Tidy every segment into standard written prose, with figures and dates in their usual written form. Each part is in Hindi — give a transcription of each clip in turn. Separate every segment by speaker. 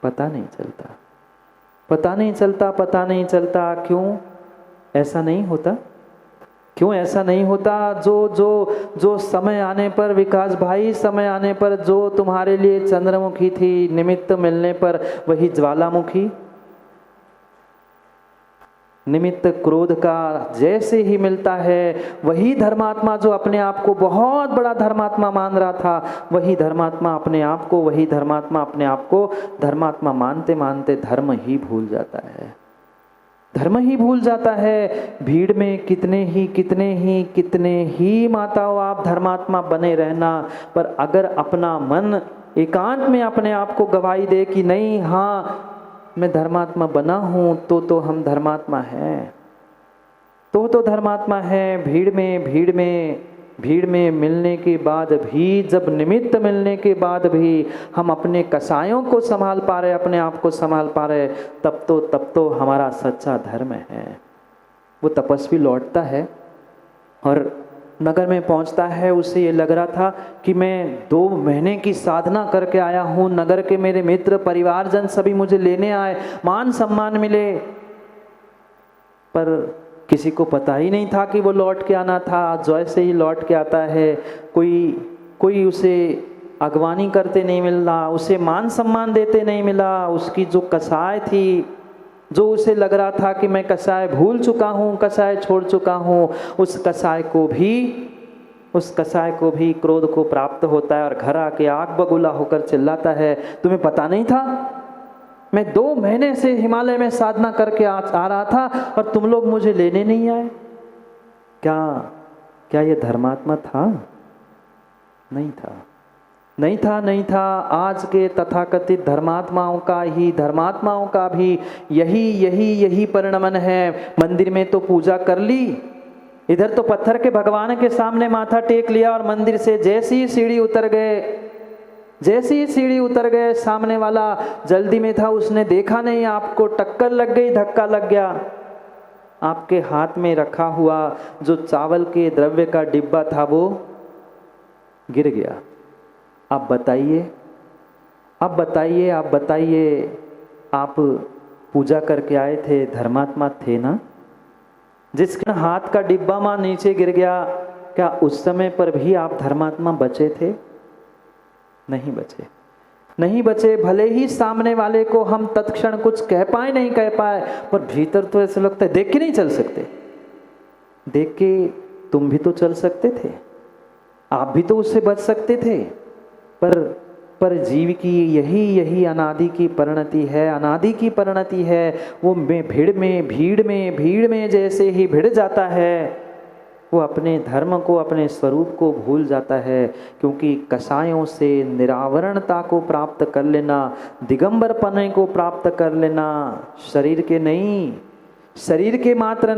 Speaker 1: पता नहीं चलता, पता नहीं चलता, पता नहीं चलता। क्यों ऐसा नहीं होता? क्यों ऐसा नहीं होता? जो समय आने पर, विकास भाई, समय आने पर जो तुम्हारे लिए चंद्रमुखी थी, निमित्त मिलने पर वही ज्वालामुखी, निमित्त क्रोध का जैसे ही मिलता है, वही धर्मात्मा जो अपने आप को बहुत बड़ा धर्मात्मा मान रहा था, वही धर्मात्मा अपने आप को, वही धर्मात्मा अपने आप को धर्मात्मा मानते मानते धर्म ही भूल जाता है, धर्म ही भूल जाता है। भीड़ में कितने ही माताओं आप धर्मात्मा बने रहना, पर अगर अपना मन एकांत में अपने आप को गवाही दे कि नहीं, हाँ मैं धर्मात्मा बना हूँ, तो हम धर्मात्मा हैं, तो धर्मात्मा है। भीड़ में मिलने के बाद भी, जब निमित्त मिलने के बाद भी हम अपने कसायों को संभाल पा रहे, अपने आप को संभाल पा रहे, तब तो हमारा सच्चा धर्म है। वो तपस्वी लौटता है और नगर में पहुंचता है, उसे ये लग रहा था कि मैं 2 महीने की साधना करके आया हूँ, नगर के मेरे मित्र परिवारजन सभी मुझे लेने आए, मान सम्मान मिले, पर किसी को पता ही नहीं था कि वो लौट के आना था। जैसे ही लौट के आता है, कोई उसे अगवानी करते नहीं मिला, उसे मान सम्मान देते नहीं मिला। उसकी जो कसाय थी, जो उसे लग रहा था कि मैं कसाय भूल चुका हूँ, कसाय छोड़ चुका हूँ, उस कसाय को भी क्रोध को प्राप्त होता है और घर आके आग बबूला होकर चिल्लाता है, तुम्हें पता नहीं था? मैं 2 महीने से हिमालय में साधना करके आ रहा था और तुम लोग मुझे लेने नहीं आए। क्या ये धर्मात्मा था? नहीं था। आज के तथाकथित धर्मात्माओं का भी यही परिणमन है। मंदिर में तो पूजा कर ली, इधर तो पत्थर के भगवान के सामने माथा टेक लिया और मंदिर से जैसी ही सीढ़ी उतर गए, सामने वाला जल्दी में था, उसने देखा नहीं, आपको टक्कर लग गई, धक्का लग गया, आपके हाथ में रखा हुआ जो चावल के द्रव्य का डिब्बा था वो गिर गया। आप बताइए, आप पूजा करके आए थे, धर्मात्मा थे ना? जिसके हाथ का डिब्बा मां नीचे गिर गया, क्या उस समय पर भी आप धर्मात्मा बचे थे? नहीं बचे। भले ही सामने वाले को हम तत्क्षण कुछ कह पाए, पर भीतर तो ऐसा लगता है देख के नहीं चल सकते। देख के तुम भी तो चल सकते थे, आप भी तो उससे बच सकते थे, पर जीव की यही अनादि की परिणति है। वो भीड़ में जैसे ही भिड़ जाता है, वो अपने धर्म को, अपने स्वरूप को भूल जाता है। क्योंकि कसायों से निरावरणता को प्राप्त कर लेना, दिगंबरपने को प्राप्त कर लेना, शरीर के मात्र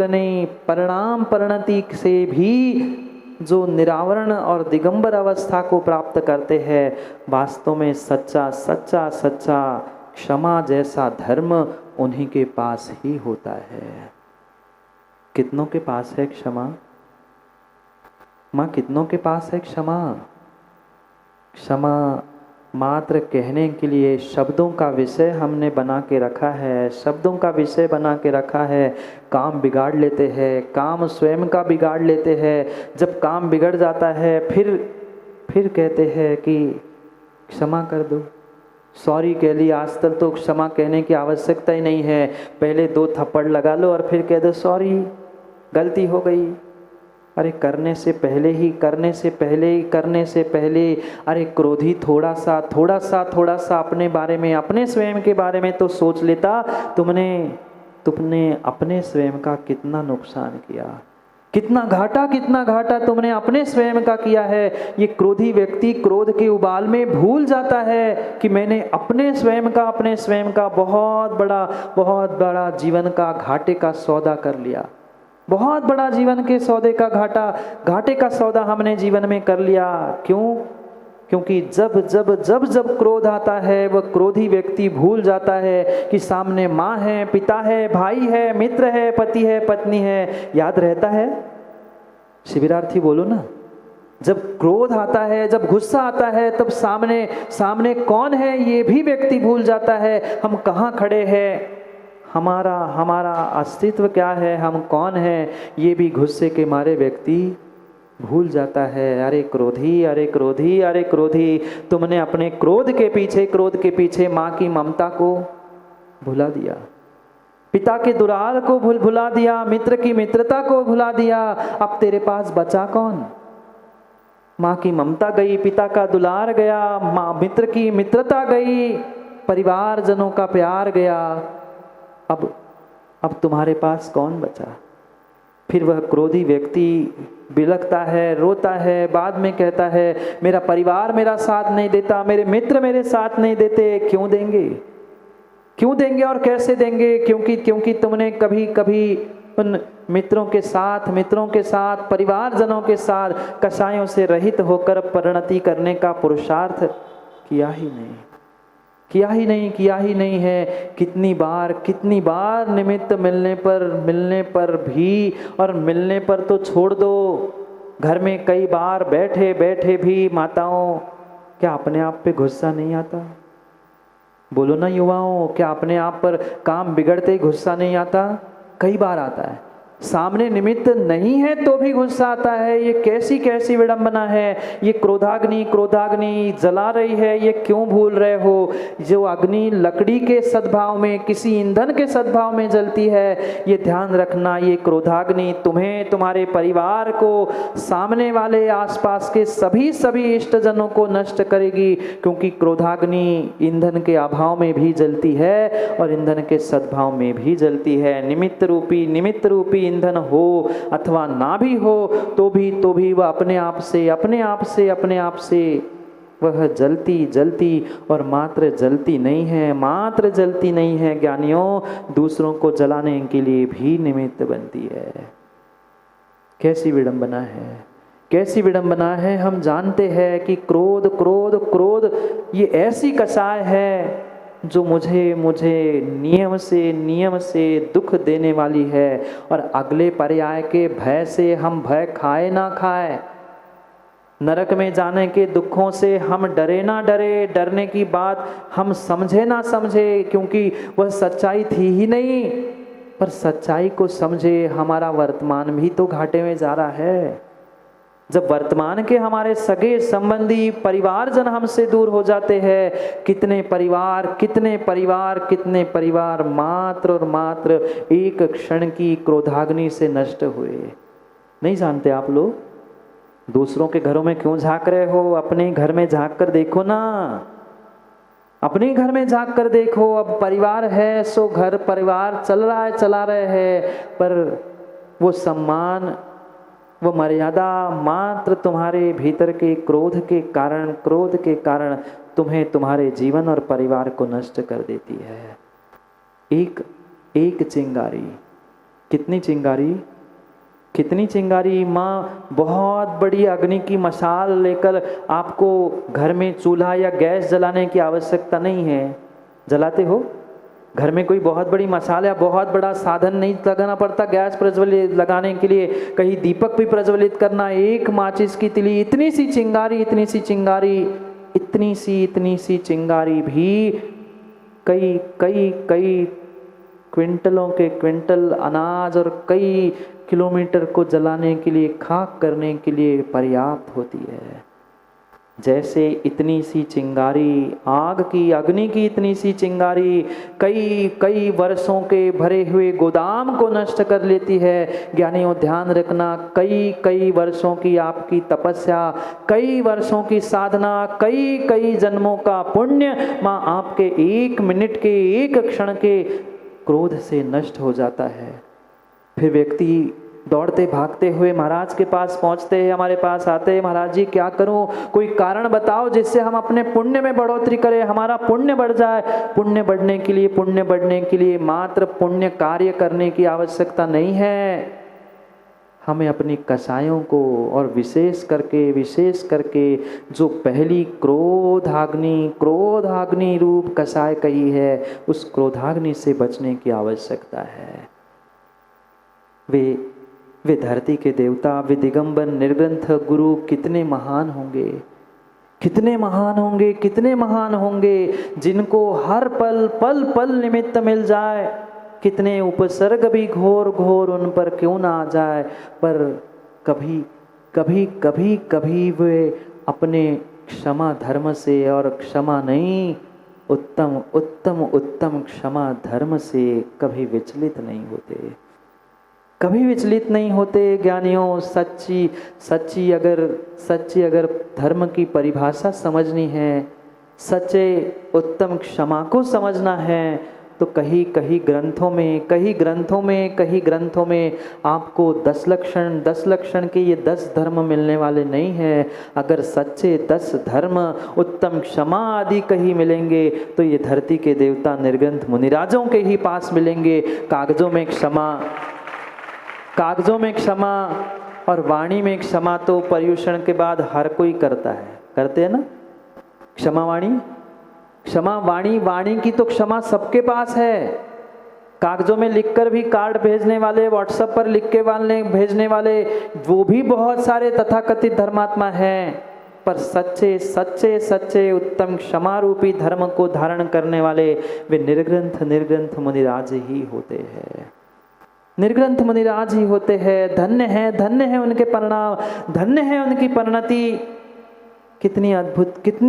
Speaker 1: नहीं, परिणाम परिणति से भी जो निरावरण और दिगंबर अवस्था को प्राप्त करते हैं, वास्तव में सच्चा क्षमा जैसा धर्म उन्हीं के पास ही होता है। कितनों के पास है क्षमा? माँ, कितनों के पास है क्षमा? क्षमा मात्र कहने के लिए शब्दों का विषय हमने बना के रखा है, काम बिगाड़ लेते हैं, काम स्वयं का बिगाड़ लेते हैं। जब काम बिगड़ जाता है फिर कहते हैं कि क्षमा कर दो, सॉरी कह ली। आजकल तो क्षमा कहने की आवश्यकता ही नहीं है, पहले 2 थप्पड़ लगा लो और फिर कह दो सॉरी, गलती हो गई। अरे करने से पहले अरे क्रोधी थोड़ा सा अपने बारे में, अपने स्वयं के बारे में तो सोच लेता। तुमने अपने स्वयं का कितना नुकसान किया, कितना घाटा तुमने अपने स्वयं का किया है। ये क्रोधी व्यक्ति क्रोध के उबाल में भूल जाता है कि मैंने अपने स्वयं का बहुत बड़ा जीवन का घाटे का सौदा कर लिया, बहुत बड़ा जीवन के सौदे का घाटे का सौदा हमने जीवन में कर लिया। क्यों? क्योंकि जब क्रोध आता है, वह क्रोधी व्यक्ति भूल जाता है कि सामने माँ है, पिता है, भाई है, मित्र है, पति है, पत्नी है। याद रहता है? शिविरार्थी बोलो ना, जब क्रोध आता है, जब गुस्सा आता है, तब सामने सामने कौन है ये भी व्यक्ति भूल जाता है। हम कहाँ खड़े हैं, हमारा हमारा अस्तित्व क्या है, हम कौन हैं, ये भी गुस्से के मारे व्यक्ति भूल जाता है। अरे क्रोधी, अरे क्रोधी, अरे क्रोधी, तुमने अपने क्रोध के पीछे माँ की ममता को भुला दिया, पिता के दुलार को भुला दिया, मित्र की मित्रता को भुला दिया। अब तेरे पास बचा कौन? माँ की ममता गई, पिता का दुलार गया, माँ मित्र की मित्रता गई, परिवार जनों का प्यार गया। अब तुम्हारे पास कौन बचा? फिर वह क्रोधी व्यक्ति बिलखता है, रोता है, बाद में कहता है मेरा परिवार मेरा साथ नहीं देता, मेरे मित्र मेरे साथ नहीं देते। क्यों देंगे? क्यों देंगे और कैसे देंगे? क्योंकि तुमने कभी कभी उन मित्रों के साथ परिवारजनों के साथ कसायों से रहित होकर परिणति करने का पुरुषार्थ किया ही नहीं है। कितनी बार निमित्त मिलने पर भी, और मिलने पर तो छोड़ दो, घर में कई बार बैठे बैठे भी माताओं, क्या अपने आप पे गुस्सा नहीं आता? बोलो ना युवाओं, क्या अपने आप पर काम बिगड़ते ही गुस्सा नहीं आता? कई बार आता है। सामने निमित्त नहीं है तो भी गुस्सा आता है। ये कैसी विडंबना है। ये क्रोधाग्नि जला रही है, ये क्यों भूल रहे हो? जो अग्नि लकड़ी के सद्भाव में, किसी ईंधन के सद्भाव में जलती है, ये ध्यान रखना, ये क्रोधाग्नि तुम्हें, तुम्हारे परिवार को, सामने वाले आसपास के सभी इष्टजनों को नष्ट करेगी। क्योंकि क्रोधाग्नि ईंधन के अभाव में भी जलती है और ईंधन के सद्भाव में भी जलती है। निमित्त रूपी ईंधन हो अथवा ना भी हो तो भी वह अपने आप से वह जलती और मात्र जलती नहीं है ज्ञानियों, दूसरों को जलाने के लिए भी निमित्त बनती है। कैसी विडंबना है। हम जानते हैं कि क्रोध ये ऐसी कसाय है जो मुझे नियम से दुख देने वाली है। और अगले पर्याय के भय से हम भय खाए ना खाए, नरक में जाने के दुखों से हम डरे ना डरे, डरने की बात हम समझे ना समझे, क्योंकि वह सच्चाई थी ही नहीं। पर सच्चाई को समझे, हमारा वर्तमान भी तो घाटे में जा रहा है। जब वर्तमान के हमारे सगे संबंधी परिवारजन हमसे दूर हो जाते हैं, कितने परिवार मात्र और मात्र एक क्षण की क्रोधाग्नि से नष्ट हुए। नहीं जानते आप लोग? दूसरों के घरों में क्यों झांक रहे हो? अपने घर में झांक कर देखो ना, अपने घर में झांक कर देखो। अब परिवार है सो घर परिवार चला रहे हैं, पर वो सम्मान, वो मर्यादा मात्र तुम्हारे भीतर के क्रोध के कारण तुम्हें, तुम्हारे जीवन और परिवार को नष्ट कर देती है। एक चिंगारी, कितनी चिंगारी। माँ बहुत बड़ी अग्नि की मशाल लेकर, आपको घर में चूल्हा या गैस जलाने की आवश्यकता नहीं है। जलाते हो? घर में कोई बहुत बड़ी मसाला या बहुत बड़ा साधन नहीं लगाना पड़ता गैस प्रज्वलित लगाने के लिए, कहीं दीपक भी प्रज्वलित करना, एक माचिस की तिली, इतनी सी चिंगारी भी कई क्विंटलों के क्विंटल अनाज और कई किलोमीटर को जलाने के लिए, खाक करने के लिए पर्याप्त होती है। जैसे इतनी सी चिंगारी, आग की, अग्नि की इतनी सी चिंगारी कई वर्षों के भरे हुए गोदाम को नष्ट कर लेती है। ज्ञानियों ध्यान रखना, कई वर्षों की आपकी तपस्या, कई वर्षों की साधना, कई जन्मों का पुण्य माँ आपके 1 मिनट के, 1 क्षण के क्रोध से नष्ट हो जाता है। फिर व्यक्ति दौड़ते भागते हुए महाराज के पास पहुंचते हैं, हमारे पास आते हैं, महाराज जी क्या करूं, कोई कारण बताओ जिससे हम अपने पुण्य में बढ़ोतरी करें, हमारा पुण्य बढ़ जाए। पुण्य बढ़ने के लिए मात्र पुण्य कार्य करने की आवश्यकता नहीं है। हमें अपनी कसायों को, और विशेष करके जो पहली क्रोधाग्नि रूप कसाय कही है, उस क्रोधाग्नि से बचने की आवश्यकता है। वे धरती के देवता, वे दिगंबर निर्ग्रंथ गुरु कितने महान होंगे, कितने महान होंगे, कितने महान होंगे, जिनको हर पल पल पल निमित्त मिल जाए, कितने उपसर्ग भी घोर घोर उन पर क्यों ना आ जाए, पर कभी कभी कभी कभी वे अपने क्षमा धर्म से, और क्षमा नहीं, उत्तम उत्तम उत्तम क्षमा धर्म से कभी विचलित नहीं होते, कभी विचलित नहीं होते। ज्ञानियों, सच्ची अगर धर्म की परिभाषा समझनी है, सच्चे उत्तम क्षमा को समझना है, तो कहीं ग्रंथों में आपको 10 लक्षण के ये 10 धर्म मिलने वाले नहीं हैं। अगर सच्चे 10 धर्म उत्तम क्षमा आदि कहीं मिलेंगे तो ये धरती के देवता निर्ग्रंथ मुनिराजों के ही पास मिलेंगे। कागजों में क्षमा और वाणी में क्षमा तो पर्युषण के बाद हर कोई करता है, करते हैं ना। क्षमा वाणी की तो क्षमा सबके पास है। कागजों में लिखकर भी कार्ड भेजने वाले, व्हाट्सएप पर लिख के भेजने वाले, वो भी बहुत सारे तथाकथित धर्मात्मा हैं, पर सच्चे उत्तम क्षमा रूपी धर्म को धारण करने वाले वे निर्ग्रंथ मुनिराज ही होते हैं, निर्ग्रंथ मुनिराज ही होते हैं। धन्य है उनके परिणाम, धन्य है उनकी परिणति। कितनी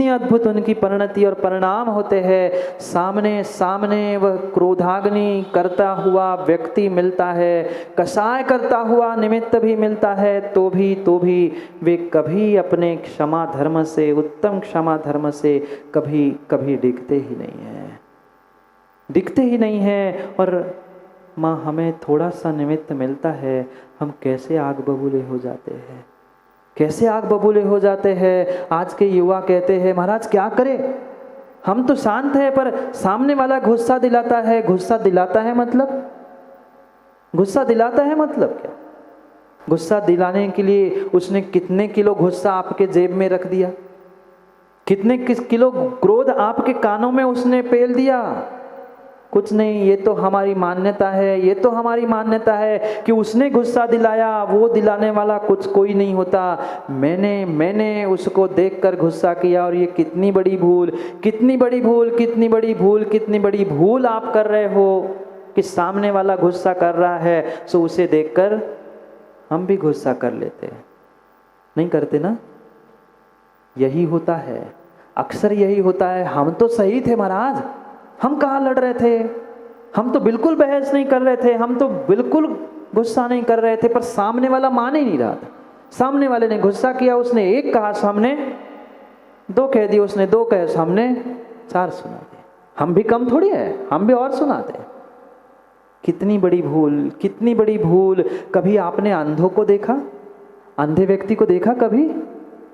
Speaker 1: अद्भुत उनकी परिणति और परिणाम होते हैं। सामने वह क्रोधाग्नि करता हुआ व्यक्ति मिलता है, कषाय करता हुआ निमित्त भी मिलता है, तो भी वे कभी अपने क्षमा धर्म से, उत्तम क्षमा धर्म से कभी दिखते ही नहीं है। और माँ, हमें थोड़ा सा निमित्त मिलता है, हम कैसे आग बबूले हो जाते हैं। आज के युवा कहते हैं, महाराज क्या करें, हम तो शांत है, पर सामने वाला गुस्सा दिलाता है। गुस्सा दिलाता है मतलब क्या? गुस्सा दिलाने के लिए उसने कितने किलो गुस्सा आपके जेब में रख दिया, कितने किलो क्रोध आपके कानों में उसने पेल दिया? कुछ नहीं, ये तो हमारी मान्यता है कि उसने गुस्सा दिलाया, वो दिलाने वाला कोई नहीं होता। मैंने उसको देखकर गुस्सा किया, और ये कितनी बड़ी भूल आप कर रहे हो कि सामने वाला गुस्सा कर रहा है, सो उसे देखकर हम भी गुस्सा कर लेते हैं। नहीं करते ना? यही होता है, अक्सर यही होता है। हम तो सही थे महाराज, हम कहाँ लड़ रहे थे, हम तो बिल्कुल बहस नहीं कर रहे थे, हम तो बिल्कुल गुस्सा नहीं कर रहे थे, पर सामने वाला मान ही नहीं रहा था। सामने वाले ने गुस्सा किया, उसने 1 कहा, सामने 2 कह दिए, उसने 2 कहे, सामने 4 सुना दिए। हम भी कम थोड़ी है, हम भी और सुनाते। कितनी बड़ी भूल। कभी आपने अंधों को देखा, अंधे व्यक्ति को देखा कभी?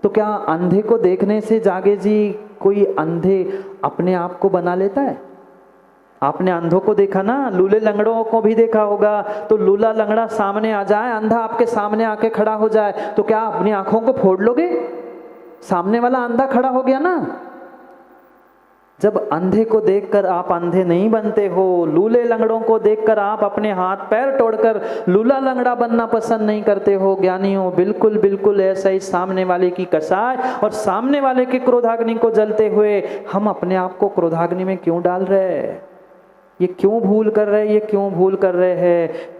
Speaker 1: तो क्या अंधे को देखने से जागे जी कोई अंधे अपने आप को बना लेता है? आपने अंधों को देखा ना, लूले लंगड़ों को भी देखा होगा। तो लूला लंगड़ा सामने आ जाए, अंधा आपके सामने आके खड़ा हो जाए, तो क्या अपनी आंखों को फोड़ लोगे? सामने वाला अंधा खड़ा हो गया ना। जब अंधे को देखकर आप अंधे नहीं बनते हो, लूले लंगड़ों को देखकर आप अपने हाथ पैर तोड़कर लूला लंगड़ा बनना पसंद नहीं करते हो। ज्ञानियों, बिल्कुल ऐसा ही सामने वाले की कसाय और सामने वाले के क्रोधाग्नि को जलते हुए हम अपने आप को क्रोधाग्नि में क्यों डाल रहे हैं? ये क्यों भूल कर रहे हैं?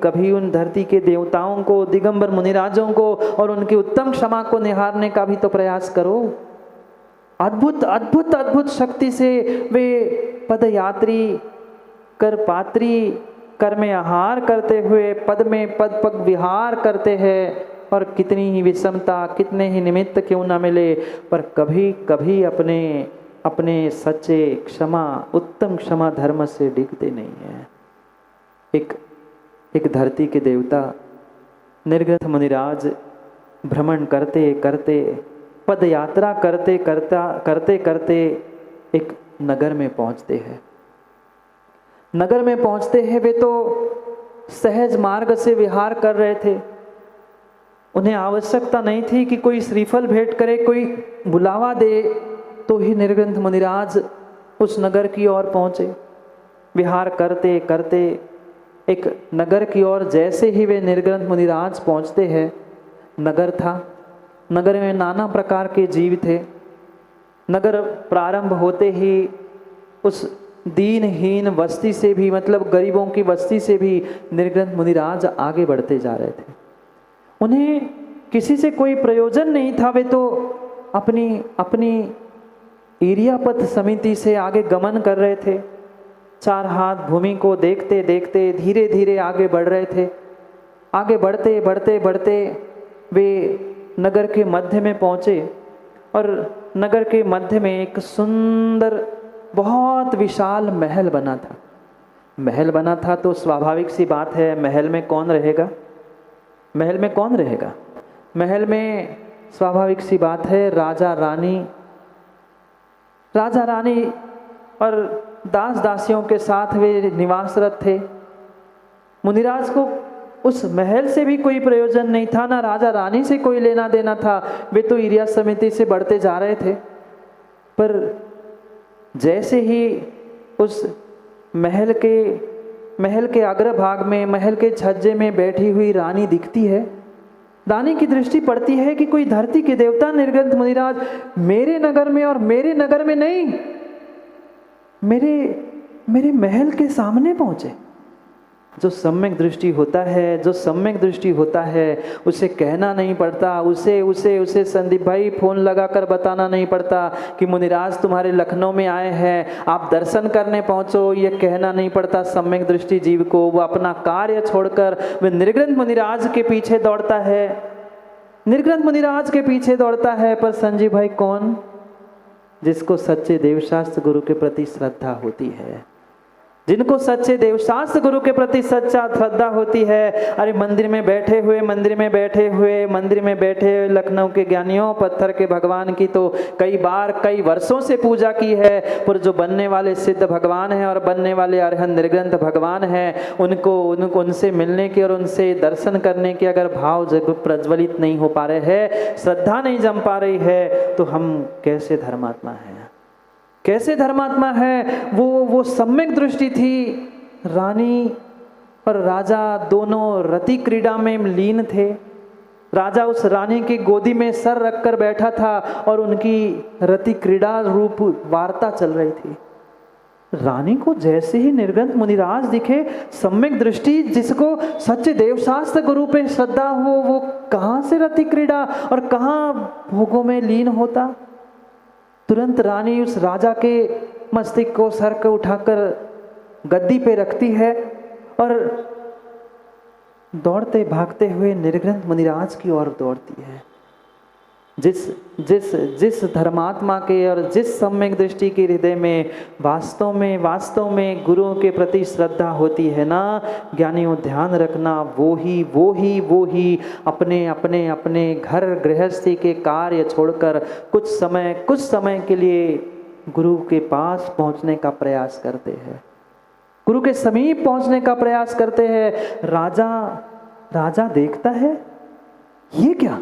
Speaker 1: कभी उन धरती के देवताओं को, दिगंबर मुनिराजों को और उनकी उत्तम क्षमा को निहारने का भी तो प्रयास करो। अद्भुत शक्ति से वे पदयात्री, कर पात्री, कर में आहार करते हुए पद में पग विहार करते हैं। और कितनी ही विषमता, कितने ही निमित्त क्यों ना मिले, पर कभी अपने सच्चे क्षमा, उत्तम क्षमा धर्म से डिगते नहीं है। एक धरती के देवता निर्ग्रंथ मुनिराज भ्रमण करते पद यात्रा करते एक नगर में पहुंचते हैं। वे तो सहज मार्ग से विहार कर रहे थे। उन्हें आवश्यकता नहीं थी कि कोई श्रीफल भेंट करे, कोई बुलावा दे, तो ही निर्ग्रंथ मुनिराज उस नगर की ओर पहुंचे। विहार करते एक नगर की ओर जैसे ही वे निर्ग्रंथ मुनिराज पहुंचते हैं, नगर था, नगर में नाना प्रकार के जीव थे। नगर प्रारंभ होते ही उस दीनहीन बस्ती से भी, मतलब गरीबों की बस्ती से भी निर्ग्रंथ मुनिराज आगे बढ़ते जा रहे थे। उन्हें किसी से कोई प्रयोजन नहीं था, वे तो अपनी अपनी इरियापत समिति से आगे गमन कर रहे थे। चार हाथ भूमि को देखते देखते धीरे धीरे आगे बढ़ रहे थे। आगे बढ़ते बढ़ते बढ़ते वे नगर के मध्य में पहुँचे और नगर के मध्य में एक सुंदर बहुत विशाल महल बना था। महल बना था तो स्वाभाविक सी बात है, महल में कौन रहेगा? महल में कौन रहेगा? महल में स्वाभाविक सी बात है राजा रानी और दास दासियों के साथ वे निवासरत थे। मुनिराज को उस महल से भी कोई प्रयोजन नहीं था, ना राजा रानी से कोई लेना देना था। वे तो इरिया समिति से बढ़ते जा रहे थे। पर जैसे ही उस महल के अग्रभाग में, महल के छज्जे में बैठी हुई रानी दिखती है, रानी की दृष्टि पड़ती है कि कोई धरती के देवता निर्ग्रंथ मुनिराज मेरे नगर में, और मेरे नगर में नहीं, मेरे महल के सामने पहुंचे। जो सम्यक दृष्टि होता है उसे कहना नहीं पड़ता, उसे संदीप भाई फोन लगाकर बताना नहीं पड़ता कि मुनिराज तुम्हारे लखनऊ में आए हैं, आप दर्शन करने पहुंचो, ये कहना नहीं पड़ता सम्यक दृष्टि जीव को। वो अपना कार्य छोड़कर वे निर्ग्रंथ मुनिराज के पीछे दौड़ता है, निर्ग्रंथ मुनिराज के पीछे दौड़ता है। पर संजीव भाई कौन? जिसको सच्चे देवशास्त्र गुरु के प्रति श्रद्धा होती है, जिनको सच्चे देवशास्त्र गुरु के प्रति सच्चा श्रद्धा होती है। अरे मंदिर में बैठे हुए लखनऊ के ज्ञानियों, पत्थर के भगवान की तो कई वर्षों से पूजा की है, पर जो बनने वाले सिद्ध भगवान हैं और बनने वाले अरहंत निर्ग्रंथ भगवान हैं, उनसे मिलने के और उनसे दर्शन करने के अगर भाव प्रज्वलित नहीं हो पा रहे हैं, श्रद्धा नहीं जम पा रही है, तो हम कैसे धर्मात्मा हैं? कैसे धर्मात्मा है? वो सम्यक दृष्टि थी। रानी और राजा दोनों रति क्रीड़ा में लीन थे। राजा उस रानी की गोदी में सर रखकर बैठा था और उनकी रति क्रीड़ा रूप वार्ता चल रही थी। रानी को जैसे ही निर्ग्रंथ मुनिराज दिखे, सम्यक दृष्टि जिसको सच्चे देवशास्त्र गुरु पे श्रद्धा हो, वो कहाँ से रति क्रीड़ा और कहाँ भोगों में लीन होता। तुरंत रानी उस राजा के मस्तिष्क को, सर को उठाकर गद्दी पे रखती है और दौड़ते भागते हुए निर्ग्रंथ मुनिराज की ओर दौड़ती है। जिस धर्मात्मा के और जिस सम्यक दृष्टि के हृदय में वास्तव में गुरुओं के प्रति श्रद्धा होती है ना, ज्ञानियों ध्यान रखना, वो ही अपने घर गृहस्थी के कार्य छोड़कर कुछ समय के लिए गुरु के पास पहुंचने का प्रयास करते हैं, गुरु के समीप पहुंचने का प्रयास करते हैं। राजा देखता है, ये क्या?